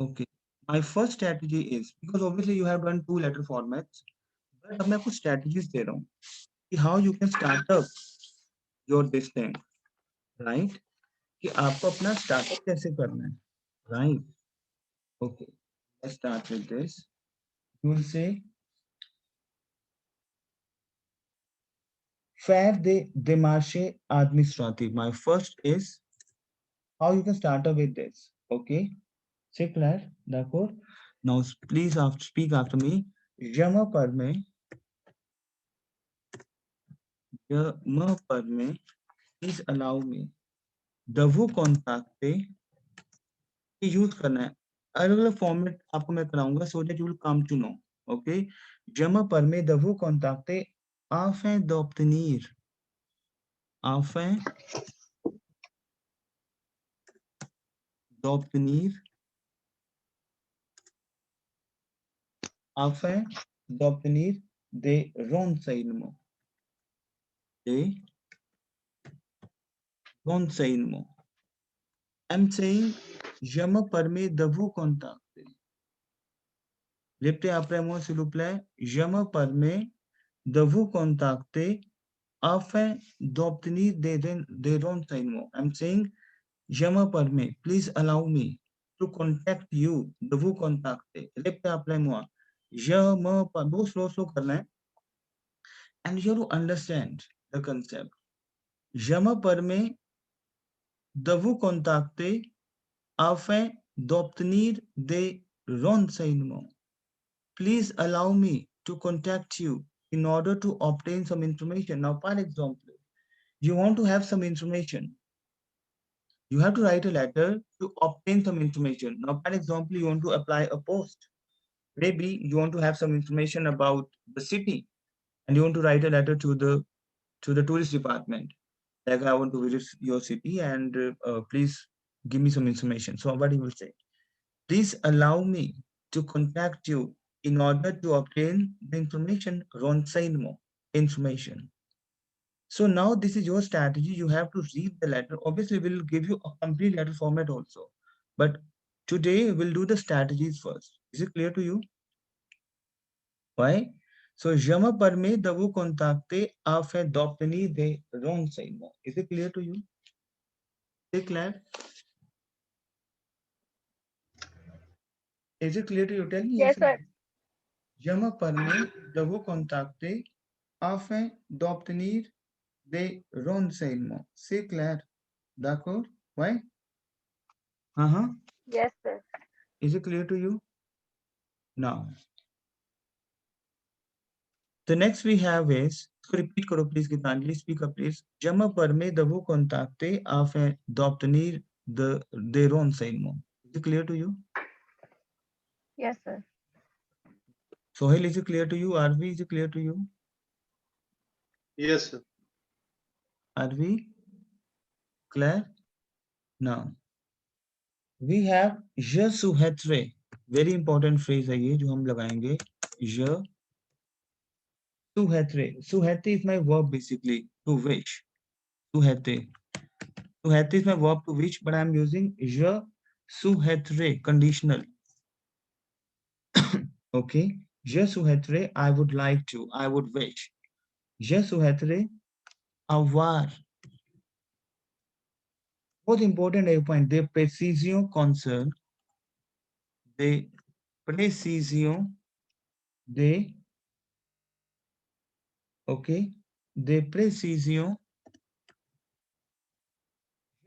Okay. My first strategy is, because obviously you have done two letter formats, but अब मैं कुछ strategies दे रहा हूँ कि how you can start up your this thing, right? कि आपको अपना startup कैसे करना है, right? Okay. Let's start with this. You will say faire des démarches administratives. My first is how you can start up with this. Okay. C'est clair? D'accord? Now please speak after me. Je me permets, je me permets, please allow me. De vous contacter, use करना है अलग अलग format आपको मैं कराऊंगा so that you will come to know okay je me permets de vous contacter afin afin d'obtenir afin d'obtenir des renseignements des renseignements I'm saying je me permets de vous contacter répétez après moi s'il vous plaît je me permets de vous contacter afin d'obtenir des renseignements I'm saying je me permets, please allow me to contact you, de vous contacter. Répétez après moi. Je me permets, बहुत slow करना है. And you have to understand the concept. Je me permets de vous contacter afin d'obtenir des renseignements. Please allow me to contact you in order to obtain some information. Now, for example, you want to have some information. You have to write a letter to obtain some information. Now, for example, you want to apply a post. Maybe you want to have some information about the city and you want to write a letter to the tourist department. Like I want to visit your city and please give me some information. So what he will say, please allow me to contact you in order to obtain the information, renseignement, information. So now this is your strategy. You have to read the letter. Obviously, we'll give you a complete letter format also. But today we'll do the strategies first. Is it clear to you? Why? So je me permets de vous contacter afin d'obtenir des renseignements. Is it clear to you? Is it clear? Is it clear to you? Tell me yes Yes, or no. sir. Je me permets de vous contacter afin d'obtenir des renseignements. C'est clair. D'accord? Why? Uh-huh. Yes, sir. Is it clear to you? Now, the next we have is, इसको repeat करो please Gitanjali, speak up please. Je me permets de vous contacter afin d'obtenir des renseignements. Is it clear to you? Yes, sir. Sohail, is it clear to you? Arvi, is it clear to you? Yes, sir. Arvi, clear? Now, we have je souhaiterais. Very important phrase है ये जो हम लगाएंगे. Je souhaiterais. Souhaiter is my verb basically, to wish. Souhaiter. Souhaiter is my verb to wish, but I am using je souhaiterais, conditional. Okay? Je souhaiterais, I would like to, I would wish. Je souhaiterais avoir. बहुत important है ये point. Des précisions concernent des précisions des okay des précisions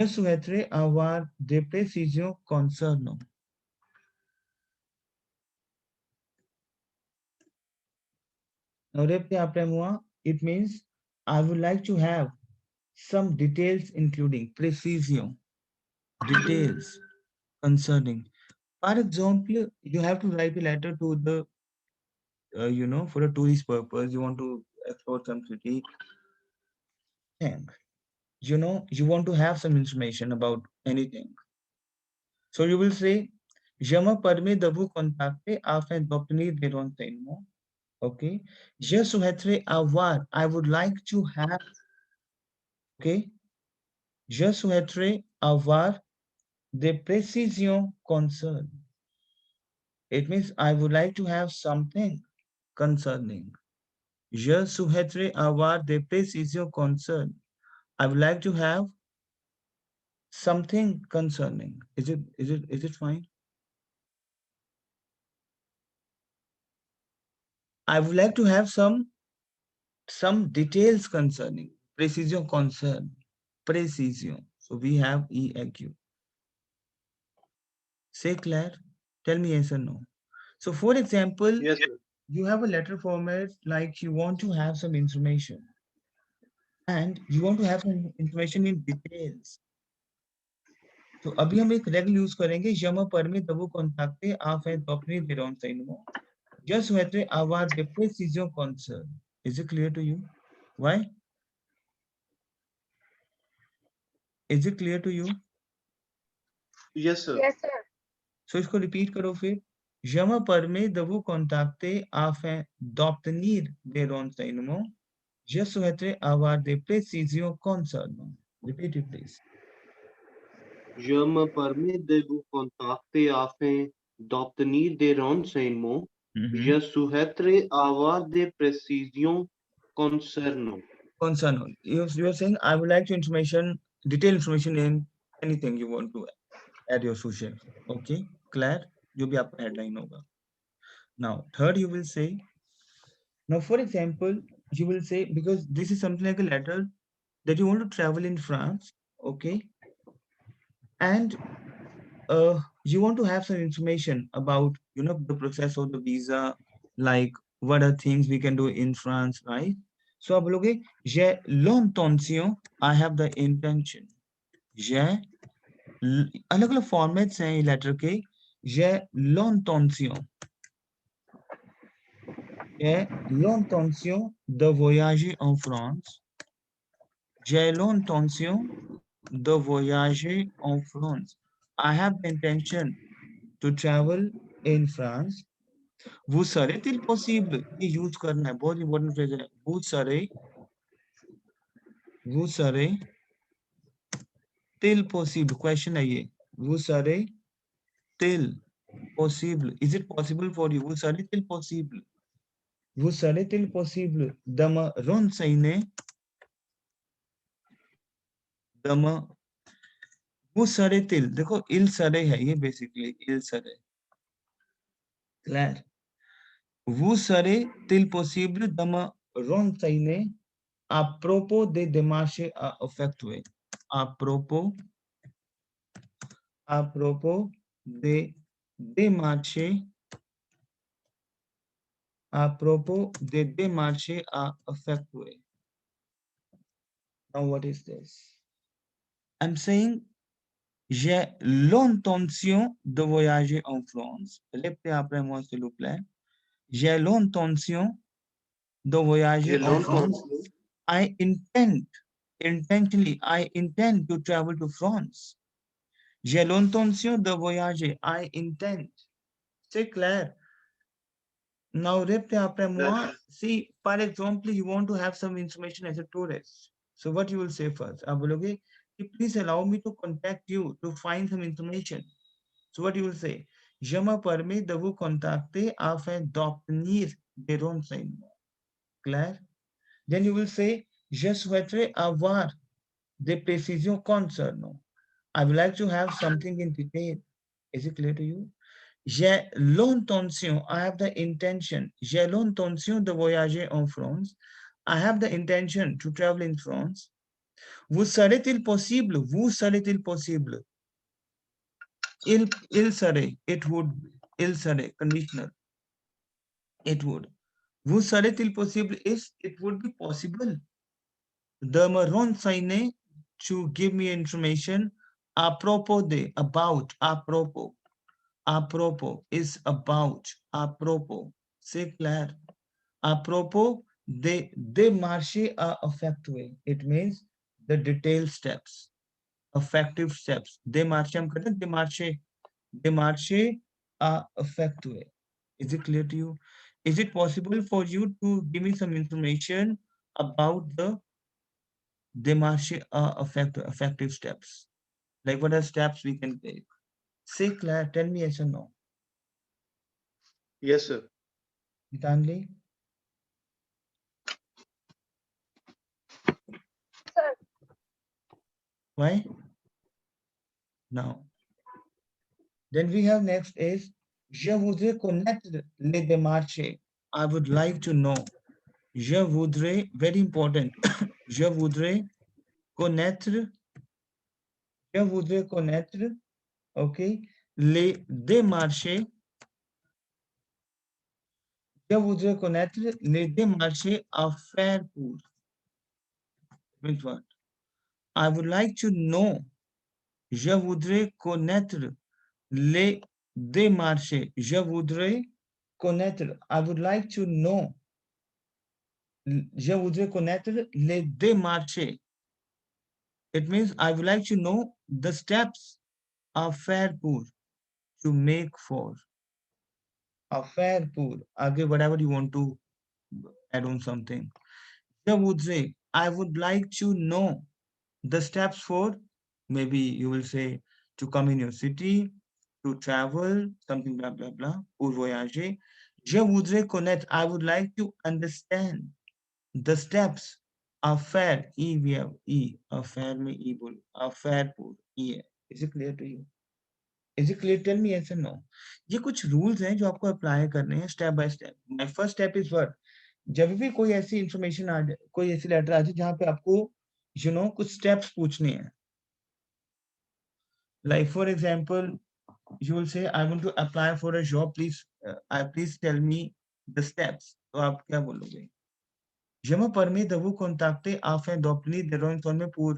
je souhaiterais avoir des précisions concernant now répétez après moi it means I would like to have some details including precision details concerning for example you have to write a letter to the for a tourist purpose you want to explore some city thing you want to have some information about anything. So you will say, je me permets de vous contacter afin d'obtenir des renseignements. Okay. Je souhaiterais avoir. I would like to have. Okay. Je souhaiterais avoir des précisions concernant. It means I would like to have something concerning. Je souhaiterais avoir des précisions concern. I would like to have something concerning. Is it fine? I would like to have some details concerning. Precision concern. Precision. So we have EAQ. Say Claire. Tell me yes or no. So for example, Yes, sir. you have a letter format like you want to have some information and you want to have some information in details. तो अभी हम एक regular use करेंगे je me permets de vous contacter afin d'obtenir des renseignements. Je souhaiterais avoir des précisions concernant. Is it clear to you? Why? Is it clear to you? Yes, sir. Yes, sir. So इसको repeat करो फिर. Je me permets de vous contacter afin d'obtenir des renseignements. Je souhaiterais avoir des précisions concernant. Repeat it, please. Je me permets de vous contacter afin d'obtenir des renseignements. Je souhaiterais avoir des précisions concernant. Concernant. You're saying I would like to information, detailed information in anything you want to add your social. Okay, Claire, जो भी आपका headline होगा. Now, third you will say. Now, for example, you will say because this is something like a letter that you want to travel in France. Okay, and you want to have some information about the process of the visa, like what are things we can do in France, right? So आप बोलोगे j'ai l'intention, I have the intention. j'ai अलग अलग formats हैं letter के. j'ai l'intention, j'ai l'intention de voyager en France. J'ai l'intention de voyager en France. I have the intention to travel in France. Vous serait-il possible? ये use करना है, बहुत important phrase है. vous serait-il possible? Question है ये. vous serait-il possible? Is it possible for you? vous serait-il possible? vous serait-il possible de me renseigner? de me vous serait-il, देखो il serait है ये basically, il serait. Claire. Vous serait-il possible de me renseigner à propos des démarches à effectuer? À propos des démarches à propos des démarches à effectuer. Now what is this? I'm saying j'ai l'intention de voyager en France. Répétez après moi s'il vous plaît. J'ai l'intention de voyager en France. I intentionally, I intend to travel to France. J'ai l'intention de voyager. I intend. C'est clair. Now, répétez après moi. See, for example, you want to have some information as a tourist. So what you will say first? आप बोलोगे कि please allow me to contact you to find some information. So what you will say? Je me permets de vous contacter afin d'obtenir des renseignements. Clair? Then you will say, je souhaiterais avoir des précisions concernant. I would like to have something in detail. Is it clear to you? J'ai l'intention, I have the intention. J'ai l'intention de voyager en France. I have the intention to travel in France. Vous serait-il possible? Vous serait-il possible? Il serait, it would, il serait, conditional. It would. Vous serait-il possible is it would be possible. De me renseigner to give me information à propos de, about, à propos. À propos is about, à propos. C'est clair. À propos des démarches à effectuer. It means the detailed steps, effective steps. Démarches, हम कहते हैं démarches à effectuer. Is it clear to you? Is it possible for you to give me some information about the démarches à effective steps? Like what are steps we can take? Say Claire, tell me yes or no. Yes, sir. Gitanjali? Sir. Why? Now. Then we have next is Je voudrais connaître les démarches. I would like to know. Je voudrais, very important. Je voudrais connaître. Je voudrais connaître, okay, les démarches. Je voudrais connaître les démarches à faire pour. Means what? I would like to know. Je voudrais connaître les démarches. Je voudrais connaître. I would like to know. Je voudrais connaître les démarches. It means I would like to know the steps à faire pour, to make for. À faire pour. Again, whatever you want to add on something. Je voudrais. I would like to know the steps for, maybe you will say, to come in your city, to travel, something blah blah blah, pour voyager. Je voudrais connaître. I would like to understand the steps à faire. E we have E. À faire में E बोल. À faire pour E है. Is it clear to you? Is it clear? Tell me yes or no. ये कुछ rules हैं जो आपको apply करने हैं step by step. My first step is what? जब भी कोई ऐसी इंफॉर्मेशन आ जाए, कोई ऐसी लेटर आ जाए जहाँ पे आपको कुछ स्टेप्स पूछने हैं. Like for example, you will say, I want to apply for a job. Please tell me the steps. तो आप क्या बोलोगे? Je me permets de vous contacter afin d'obtenir des renseignements pour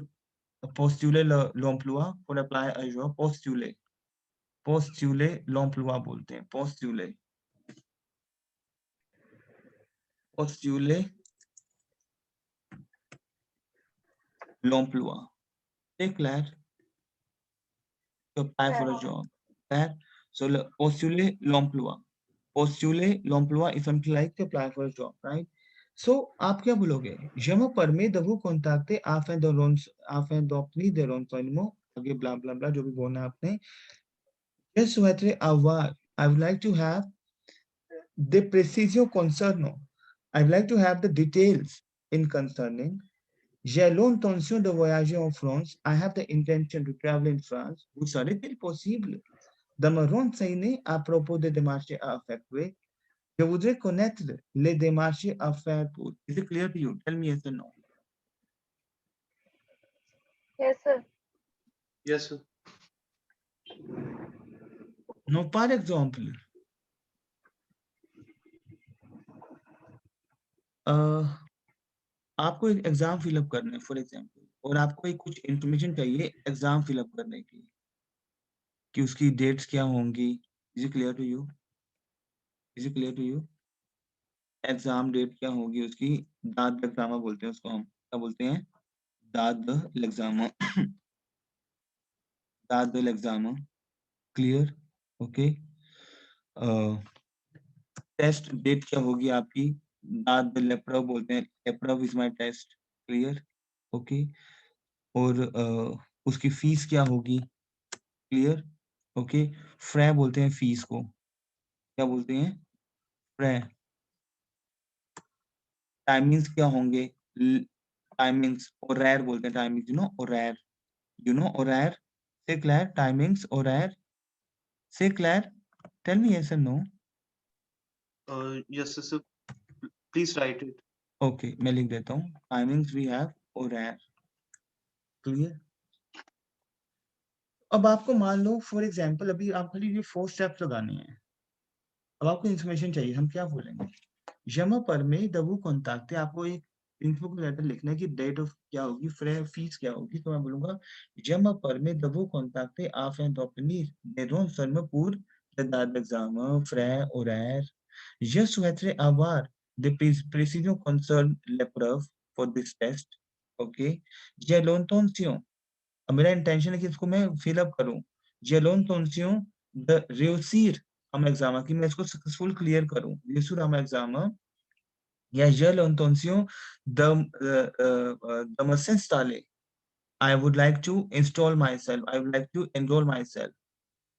postuler l'emploi, pour apply a job. Postuler l'emploi बोलते हैं. Postuler l'emploi. C'est clair? To apply for a job. Clair? So postuler l'emploi. Postuler l'emploi is something like to apply for a job, right? So आप क्या बोलोगे? Je me permets de vous contacter afin d'obtenir des renseignements. आगे blah blah blah जो भी बोलना है आपने. Je souhaiterais avoir. I would like to have the precision concernant. I would like to have the details in concerning. J'ai l'intention de voyager en France. I have the intention to travel in France. Vous serait-il possible de me renseigner à propos des démarches à effectuer? Je voudrais connaître les démarches à faire pour. Is it clear to you? Tell me yes or no. Yes, sir. Yes, sir. Now, par exemple, आपको एक exam fill up करना है for example, और आपको एक कुछ information चाहिए exam fill up करने की, कि उसकी डेट्स क्या होंगी. Is it clear to you? Exam date क्या होगी उसकी? दाद एग्जामा बोलते हैं उसको. हम क्या बोलते हैं? दाद एग्जामा. दाद eczema. Clear? Okay. Test date क्या होगी आपकी? दाद लेप्रव बोलते हैं. लेप्रव is my test. Clear? Okay. और उसकी फीस क्या होगी? क्लियर? ओके. फ्रे बोलते हैं फीस को. क्या बोलते हैं? फ्रे. टाइमिंग्स क्या होंगे? टाइमिंग्स. और रेयर बोलते हैं टाइमिंग्स. और रेयर. से क्लियर? टाइमिंग्स और रेयर. से क्लियर? टेल मी यस और no. Yes, sir. Please write it. Okay, मैं लिख देता हूँ. टाइमिंग्स वी हैव और रेयर. क्लियर? अब आपको मान लो फॉर एग्जांपल अभी आप खाली ये 4 स्टेप्स लगाने हैं. अब आपको इंफॉर्मेशन चाहिए. हम क्या बोलेंगे? जमा पर में दबू कॉन्टैक्ट है. आपको एक इन्फो लेटर लिखना है कि डेट ऑफ क्या होगी, फीस क्या होगी. तो मैं बोलूंगा जमा पर में दबू कॉन्टैक्ट है आप and obtenir des renseignements pour la date d'examen, frais, horaires. Je souhaiterais avoir des précisions concernant l'épreuve for this test. Okay. J'ai l'intention. अब मेरा इंटेंशन है कि इसको मैं फिल अप करूं. J'ai l'intention de réussir à mon examen, कि मैं इसको सक्सेसफुल क्लियर करूं. réussir à mon examen. या j'ai l'intention de me s'installer. I would like to install myself. I would like to enroll myself.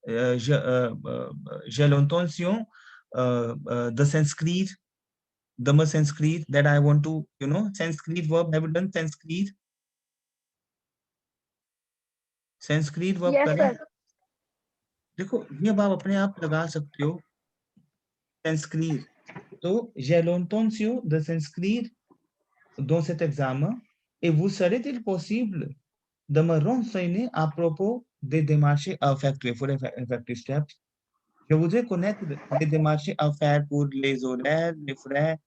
J'ai l'intention the Sanskrit, Dhamma Sanskrit, that I want to, Sanskrit verb. Have you done Sanskrit? Sanskrit verb Yes, करें? sir. देखो ये अब आप अपने आप लगा सकते हो Sanskrit. तो j'ai l'intention de s'inscrire dans cet examen et vous serait-il possible de me renseigner à propos des démarches à effectuer for effective steps? Je voudrais connaître les démarches à faire pour les horaires, les frais.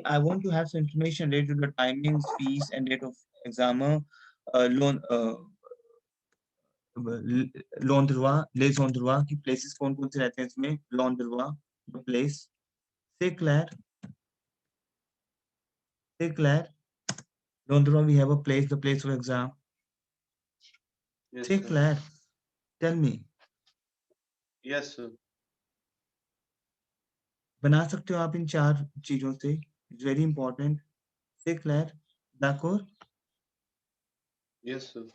I want to have some information related to the timings, fees, and date of examen, l'endroit, les endroits की places कौन-कौन से रहते हैं इसमें, l'endroit, the place. C'est clair? C'est clair? L'endroit, we have a place, the place for exam. Yes, C'est sir. clair? Tell me. Yes, sir. बना सकते हो आप इन 4 चीजों से? It's very important. C'est clair? D'accord? Yes, sir.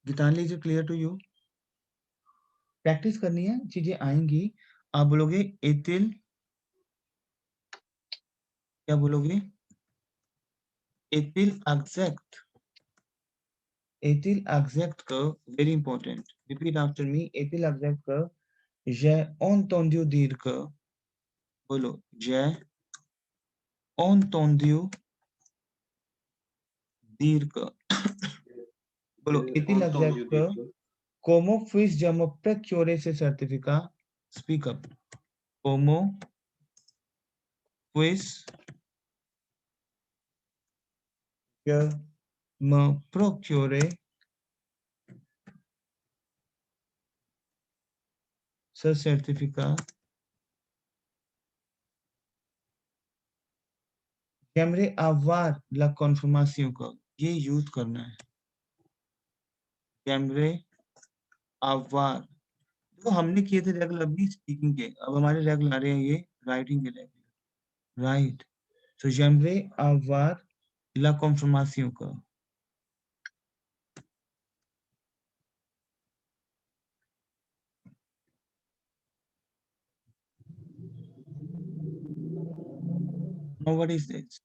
Geetanjali, is it clear to you? Practice करनी है, चीजें आएंगी. आप बोलोगे एतिल, क्या बोलोगे? एतिल exact. एतिल exact का very important. Repeat after me. एतिल exact का j'ai entendu dire que. बोलो, j'ai entendu dire que. बोलो, एतिल exact का comment puis-je me procurer ce certificat? Speak up. Comment puis-je me procurer ce certificat? J'aimerais avoir la confirmation का, ये use करना है. J'aimerais avoir. तो हमने किए थे रेगुलर अभी स्पीकिंग के, अब हमारे रेगुलर आ रहे हैं ये राइटिंग के regular. Right. So j'aimerais avoir la confirmation का. Now what is this?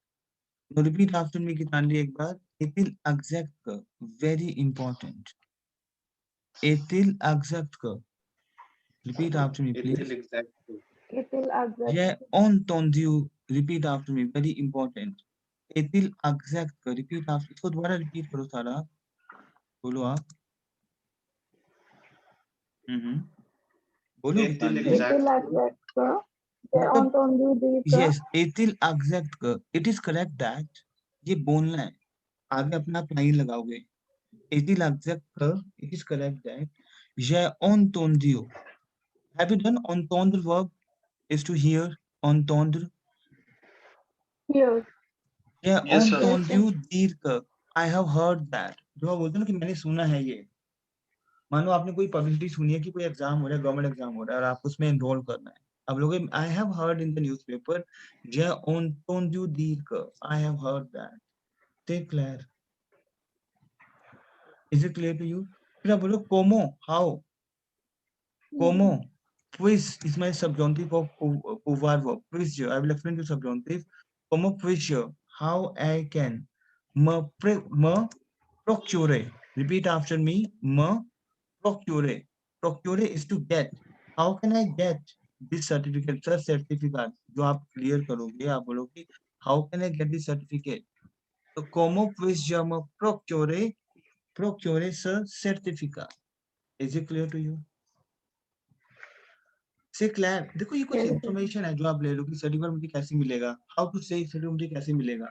Now repeat after me Geetanjali एक बार. एतिल exact का, very important. एतिल exact का. Repeat after me, please. Etil exact. It will exact. J'ai entendu. Repeat after me. Very important. एतिल exact का. Repeat after. इसको दोबारा repeat करो सारा. बोलो आप. बोलो Etil Geetanjali. It will exact, sir. They मतलब entendu dire que. yes, एतिल exact का. It is correct that. ये बोलना है. आगे अपना लाइन लगाओगे. एतिल exact का. It is correct that. J'ai entendu. Have you done entendre verb? Is to hear. Entendre. Here. J'ai Yes, sir. entendu dire que. I have heard that. जो आप बोलते हो ना कि मैंने सुना है ये. मानो आपने कोई पब्लिसिटी सुनी है कि कोई एग्जाम हो रहा है, गवर्नमेंट एग्जाम हो रहा है और आपको उसमें एनरोल करना है. अब लोग I have heard in the newspaper, j'ai entendu dire que. I have heard that. C'est clair? Is it clear to you? फिर आप बोलो comment, how? Comment? Puis is my subjunctive of pouvoir verb. Puis I will explain to subjunctive. Comment puis-je? How I can. Me procurer. Repeat after me. Me procurer. Procurer is to get. How can I get this certificate? Sir, certificate जो आप clear करोगे, आप बोलोगे how can I get this certificate? तो comment puis-je me procurer ce certificat? Is it clear to you? से clear. देखो ये कुछ Yes, sir. इंफॉर्मेशन है जो आप ले लो कि सर्टिफिकेट मुझे कैसे मिलेगा. हाउ टू से सर्टिफिकेट मुझे कैसे मिलेगा.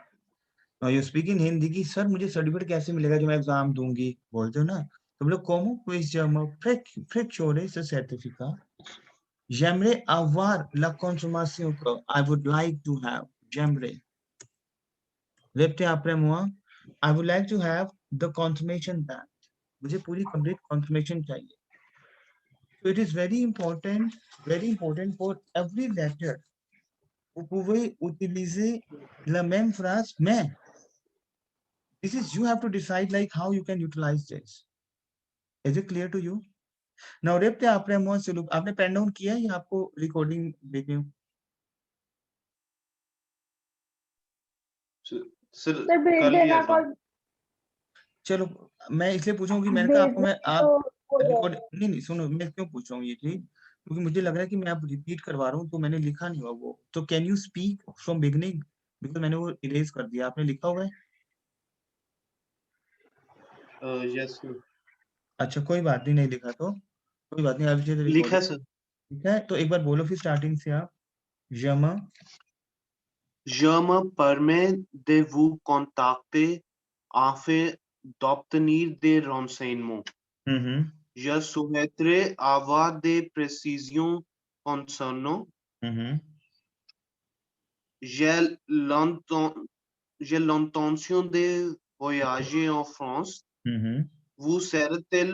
Now you speak in Hindi की सर मुझे सर्टिफिकेट कैसे मिलेगा जो मैं एग्जाम दूंगी, बोलते हो ना. तुम लोग कॉमो पुइस जम procurer ce certificat. J'aimerais avoir la confirmation que. I would like to have. J'aimerais. Répétez après moi. I would like to have the confirmation that. मुझे पूरी complete confirmation चाहिए. So it is very important for every letter. Vous pouvez utiliser la même phrase mais. This is you have to decide like how you can utilize this. Is it clear to you? Now répétez après moi s'il vous plaît. आपने pen down किया है या आपको recording देती हूँ? Sir sir भेज कर लिया देना सर। कॉल, चलो मैं इसलिए पूछूं कि मैंने कहा भेज आपको मैं देना आप तो हो रिकॉर्ड जाएगा। नहीं सुनो, मैं क्यों पूछ रहा हूँ ये चीज, क्योंकि मुझे लग रहा है कि मैं आप रिपीट करवा रहा हूँ तो मैंने लिखा नहीं हुआ वो, तो can you speak from beginning, because मैंने वो इरेज कर दिया, आपने लिखा हुआ है? Yes sir. अच्छा कोई बात नहीं, नहीं लिखा तो कोई बात नहीं, आप लिखा रिकॉर्ड है सर। ठीक है। तो एक बार बोलो फिर स्टार्टिंग से आप, जमा Je me permets de vous contacter afin d'obtenir des renseignements. Hmm Je souhaiterais avoir des précisions concernant. Hmm J'ai l'inten- j'ai l'intention de voyager en France. Hmm Vous serait-il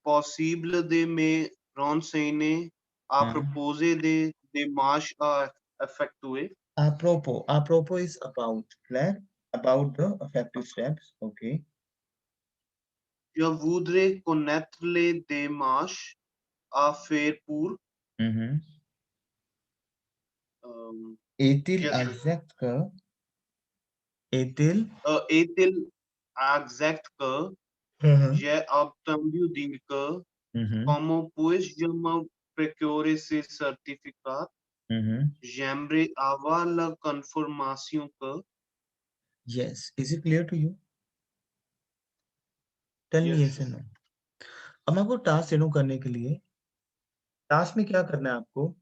possible de me renseigner à propos des démarches à effectuer? apropos is about, Claire, about the effective steps, okay. Je voudrais connaître les démarches à faire pour. Hmm Um, एतिल yes, sir. exact का, एतिल Est-il exact que hmm j'ai entendu dire que comment puis-je me procurer ces certificats? J'aimerais avoir la confirmation que. yes, is it clear to you? Tell me Yes, yes sir. and no. अब मैं आपको task दे दूं करने के लिए, task में क्या करना है आपको,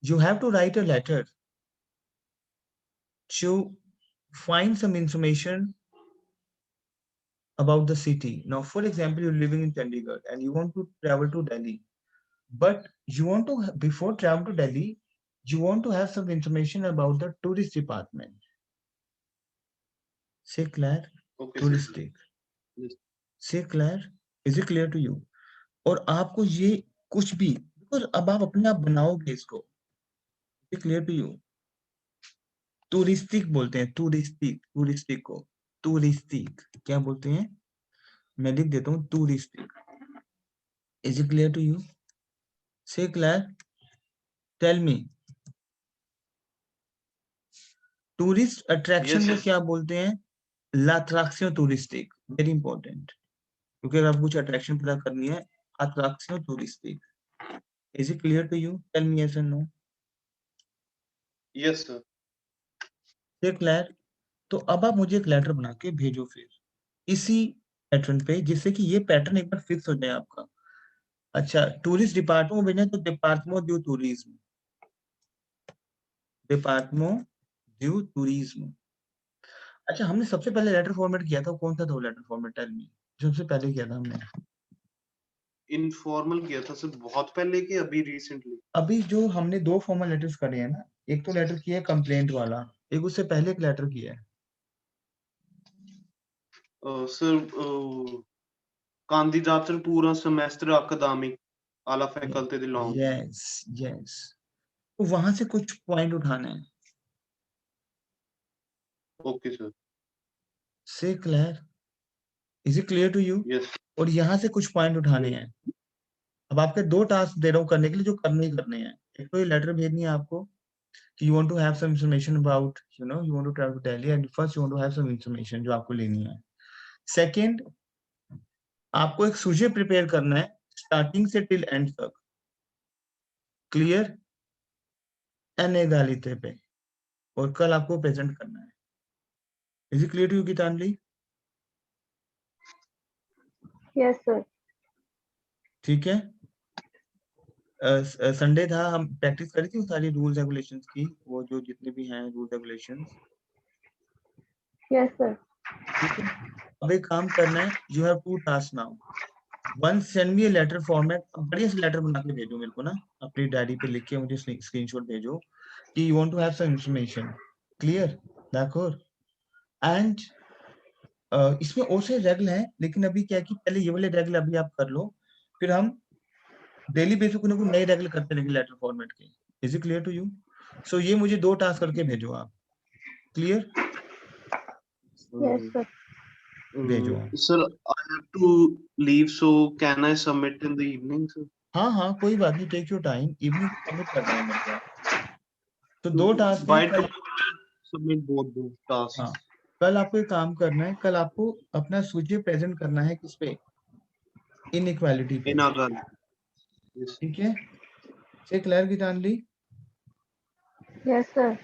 you have to write a letter to find some information about the city. Now for example, you're living in Chandigarh and you want to travel to Delhi, but you want to before travel to Delhi, you want to have some information about the tourist department. Say Claire, Okay, sir. touristic. Yes. Say Claire, is it clear to you? और आपको ये कुछ भी, because अब आप अपने आप बनाओगे इसको, क्लियर टू यू? टूरिस्टिक बोलते हैं, टूरिस्टिक, टूरिस्टिक को टूरिस्टिक क्या बोलते हैं, मैं लिख देता हूँ touristic. Is it clear to you? Say clear, tell me, tourist attraction Yes, को yes. क्या बोलते हैं? लाट्रैक्शन टूरिस्टिक, वेरी इंपॉर्टेंट, क्योंकि अगर आप कुछ अट्रैक्शन पता करनी है, attraction touristic. Is it clear to you? Tell me yes और नो। Yes, sir. से क्लियर, तो अब आप मुझे एक लेटर बना के भेजो फिर इसी पैटर्न पे, जिससे कि ये पैटर्न एक बार फिक्स हो जाए आपका। अच्छा, टूरिस्ट डिपार्टमेंट में भेजना तो department due tourism, department due tourism. अच्छा, हमने सबसे पहले लेटर फॉर्मेट किया था, कौन सा था वो लेटर फॉर्मेट? टेल मी, सबसे पहले किया था हमने। इनफॉर्मल किया था सर, बहुत पहले कि अभी रिसेंटली? अभी जो हमने दो फॉर्मल लेटर्स करे हैं ना, एक तो लेटर किया है कंप्लेंट वाला, एक उससे पहले एक लेटर किया है। सर candidater पूरा semester academic alla faculty de long. Yes yes, तो वहां से कुछ पॉइंट उठाने हैं। Okay, sir. से clear, is it clear to you? Yes. और यहाँ से कुछ पॉइंट उठाने हैं। अब आपके दो टास्क दे रहा हूँ करने के लिए, जो करने ही करने हैं। एक तो ये लेटर भेजनी है आपको कि you want to have some information about, you know, you want to travel to Delhi, and first you want to have some information जो आपको लेनी है। सेकंड, आपको एक सुझे प्रिपेयर करना है स्टार्टिंग से टिल एंड तक, क्लियर, अनएगालिटी पे, और कल आपको प्रेजेंट करना है। Is it clear to you Geetanjali? Yes sir. ठीक है। संडे था, हम प्रैक्टिस करी थी वो सारी रूल्स रेगुलेशंस की, वो जो जितने भी हैं रूल रेगुलेशंस। Yes sir. ठीक है, अब एक काम करना है, you have two task now. One send me a letter format, बढ़िया से लेटर बना के भेजो मेरे को ना, अपनी डायरी पे लिख के मुझे स्क्रीनशॉट भेजो कि you want to have some information, clear, देखो। एंड इसमें और से रेगुलर है, लेकिन अभी क्या है कि पहले ये वाले रेगुलर अभी आप कर लो, फिर हम डेली बेसिस पे नए रेगुलर करते रहेंगे लेटर फॉर्मेट के। Is it clear to you? So ये मुझे दो टास्क करके भेजो आप, क्लियर? Yes sir. भेजो आप। Sir, I have to leave, so can I submit in the evening, sir? हाँ हाँ कोई बात नहीं, take your time, evening submit कर देना मेरे को। तो दो टास्क हैं By कल। submit both the tasks. हाँ, कल आपको एक काम करना है, कल आपको अपना सूची प्रेजेंट करना है किस पे, इनइक्वालिटी पे, In Agar. Yes. ठीक है, से क्लियर गीतांजलि, Yes, sir.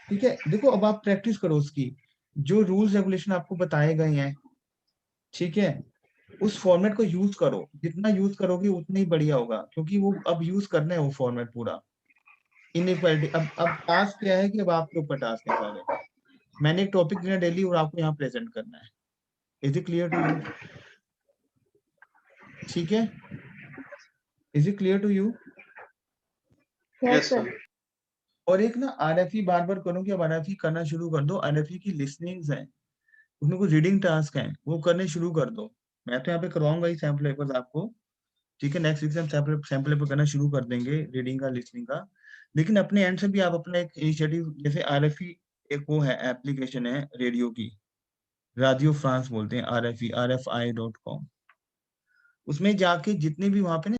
ठीक है। देखो अब आप प्रैक्टिस करो उसकी, जो रूल्स रेगुलेशन आपको बताए गए हैं, ठीक है, उस फॉर्मेट को यूज करो, जितना यूज करोगे उतना ही बढ़िया होगा, क्योंकि वो अब यूज करना है वो फॉर्मेट पूरा। इनइक्वालिटी अब टास्क क्या है कि अब आपके ऊपर टास्क है सारे, मैंने एक टॉपिक दिया डेली और आपको यहाँ प्रेजेंट करना है। Is it clear to you? ठीक है, is it clear to you? Yes, Yes, sir. sir. और एक ना आरएफई बार बार करो कि अब आरएफई करना शुरू कर दो, आरएफई की लिसनिंग्स हैं, उसमें कुछ रीडिंग टास्क हैं, वो करने शुरू कर दो। मैं तो यहाँ पे करवाऊंगा ही सैम्पल पेपर्स आपको, ठीक है, नेक्स्ट वीक से हम सैम्पल पेपर करना शुरू कर देंगे, रीडिंग का, लिसनिंग का। लेकिन अपने एंड से भी आप अपना एक इनिशिएटिव, जैसे आरएफई एक वो है, एप्लीकेशन है रेडियो की, रेडियो फ्रांस बोलते हैं, RFI.com, उसमें जाके जितने भी वहां पे ना